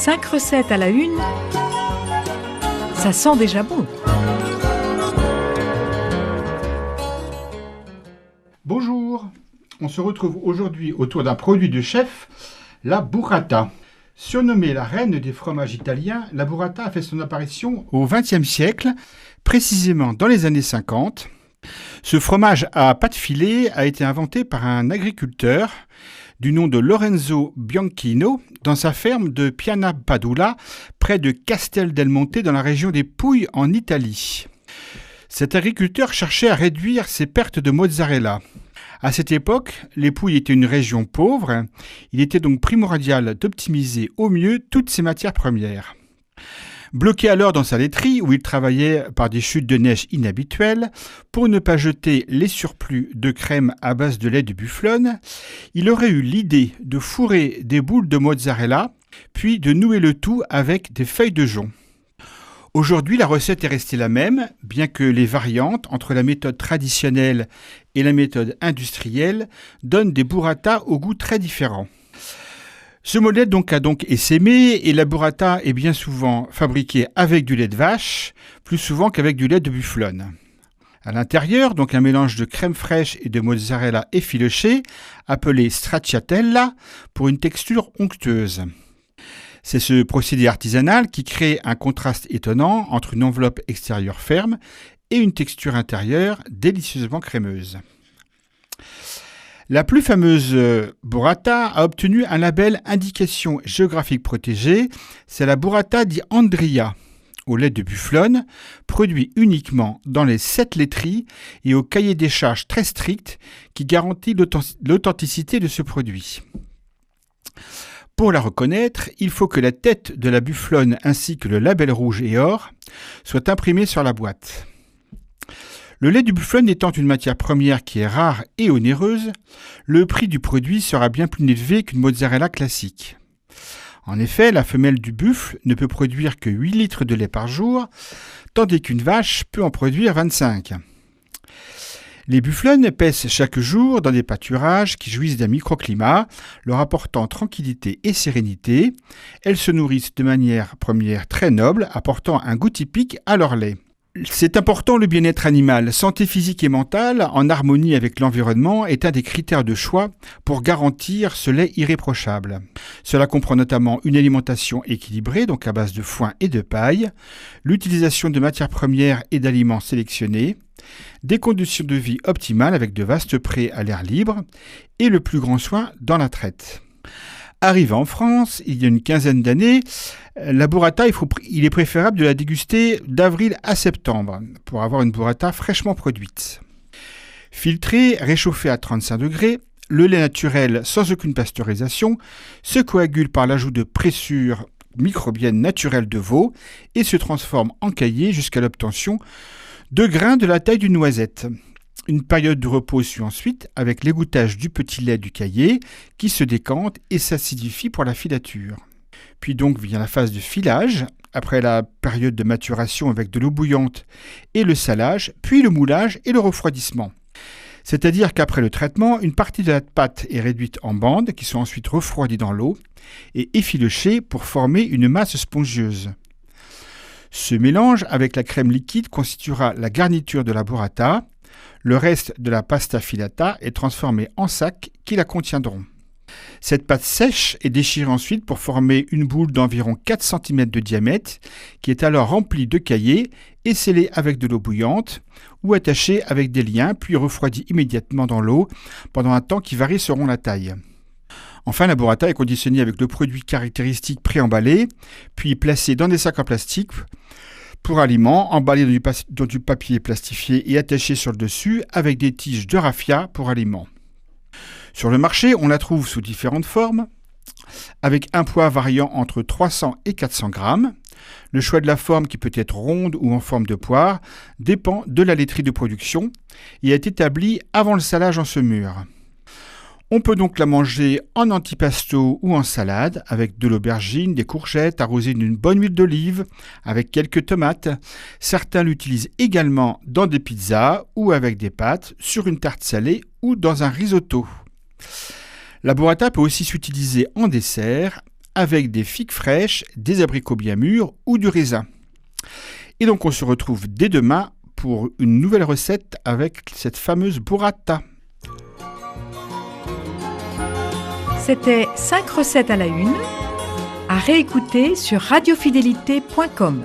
5 recettes à la une, ça sent déjà bon. Bonjour, on se retrouve aujourd'hui autour d'un produit de chef, la burrata. Surnommée la reine des fromages italiens, la burrata a fait son apparition au XXe siècle, précisément dans les années 50. Ce fromage à pâte filée a été inventé par un agriculteur du nom de Lorenzo Bianchino dans sa ferme de Piana Padula, près de Castel del Monte dans la région des Pouilles en Italie. Cet agriculteur cherchait à réduire ses pertes de mozzarella. À cette époque, les Pouilles étaient une région pauvre. Il était donc primordial d'optimiser au mieux toutes ses matières premières. Bloqué alors dans sa laiterie, où il travaillait par des chutes de neige inhabituelles, pour ne pas jeter les surplus de crème à base de lait de bufflone, il aurait eu l'idée de fourrer des boules de mozzarella, puis de nouer le tout avec des feuilles de jonc. Aujourd'hui, la recette est restée la même, bien que les variantes entre la méthode traditionnelle et la méthode industrielle donnent des burrata au goût très différents. Ce modèle a donc essaimé et la burrata est bien souvent fabriquée avec du lait de vache, plus souvent qu'avec du lait de bufflone. À l'intérieur, un mélange de crème fraîche et de mozzarella effiloché, appelé stracciatella, pour une texture onctueuse. C'est ce procédé artisanal qui crée un contraste étonnant entre une enveloppe extérieure ferme et une texture intérieure délicieusement crémeuse. La plus fameuse burrata a obtenu un label indication géographique protégée, c'est la burrata di Andria, au lait de bufflone, produit uniquement dans les 7 laiteries et au cahier des charges très strict qui garantit l'authenticité de ce produit. Pour la reconnaître, il faut que la tête de la bufflone ainsi que le label rouge et or soient imprimés sur la boîte. Le lait du bufflone étant une matière première qui est rare et onéreuse, le prix du produit sera bien plus élevé qu'une mozzarella classique. En effet, la femelle du buffle ne peut produire que 8 litres de lait par jour, tandis qu'une vache peut en produire 25. Les bufflones paissent chaque jour dans des pâturages qui jouissent d'un microclimat, leur apportant tranquillité et sérénité. Elles se nourrissent de manière première très noble, apportant un goût typique à leur lait. C'est important le bien-être animal, santé physique et mentale, en harmonie avec l'environnement, est un des critères de choix pour garantir ce lait irréprochable. Cela comprend notamment une alimentation équilibrée, donc à base de foin et de paille, l'utilisation de matières premières et d'aliments sélectionnés, des conditions de vie optimales avec de vastes prés à l'air libre et le plus grand soin dans la traite. Arrivé en France, il y a une quinzaine d'années, la burrata, il est préférable de la déguster d'avril à septembre pour avoir une burrata fraîchement produite. Filtré, réchauffé à 35 degrés, le lait naturel sans aucune pasteurisation se coagule par l'ajout de pressure microbienne naturelle de veau et se transforme en caillé jusqu'à l'obtention de grains de la taille d'une noisette. Une période de repos suit ensuite avec l'égouttage du petit lait du caillé qui se décante et s'acidifie pour la filature. Puis vient la phase de filage, après la période de maturation avec de l'eau bouillante et le salage, puis le moulage et le refroidissement. C'est-à-dire qu'après le traitement, une partie de la pâte est réduite en bandes qui sont ensuite refroidies dans l'eau et effilochées pour former une masse spongieuse. Ce mélange avec la crème liquide constituera la garniture de la burrata. Le reste de la pasta filata est transformé en sacs qui la contiendront. Cette pâte sèche est déchirée ensuite pour former une boule d'environ 4 cm de diamètre qui est alors remplie de caillés et scellée avec de l'eau bouillante ou attachée avec des liens puis refroidie immédiatement dans l'eau pendant un temps qui varie selon la taille. Enfin, la burrata est conditionnée avec le produit caractéristique préemballé puis placé dans des sacs en plastique pour aliments, emballés dans du papier plastifié et attaché sur le dessus avec des tiges de raffia pour aliments. Sur le marché, on la trouve sous différentes formes, avec un poids variant entre 300 et 400 grammes. Le choix de la forme, qui peut être ronde ou en forme de poire, dépend de la laiterie de production et est établi avant le salage en saumure. On peut donc la manger en antipasto ou en salade, avec de l'aubergine, des courgettes, arrosées d'une bonne huile d'olive, avec quelques tomates. Certains l'utilisent également dans des pizzas ou avec des pâtes, sur une tarte salée ou dans un risotto. La burrata peut aussi s'utiliser en dessert, avec des figues fraîches, des abricots bien mûrs ou du raisin. Et donc on se retrouve dès demain pour une nouvelle recette avec cette fameuse burrata. C'était 5 recettes à la une, à réécouter sur radiofidélité.com.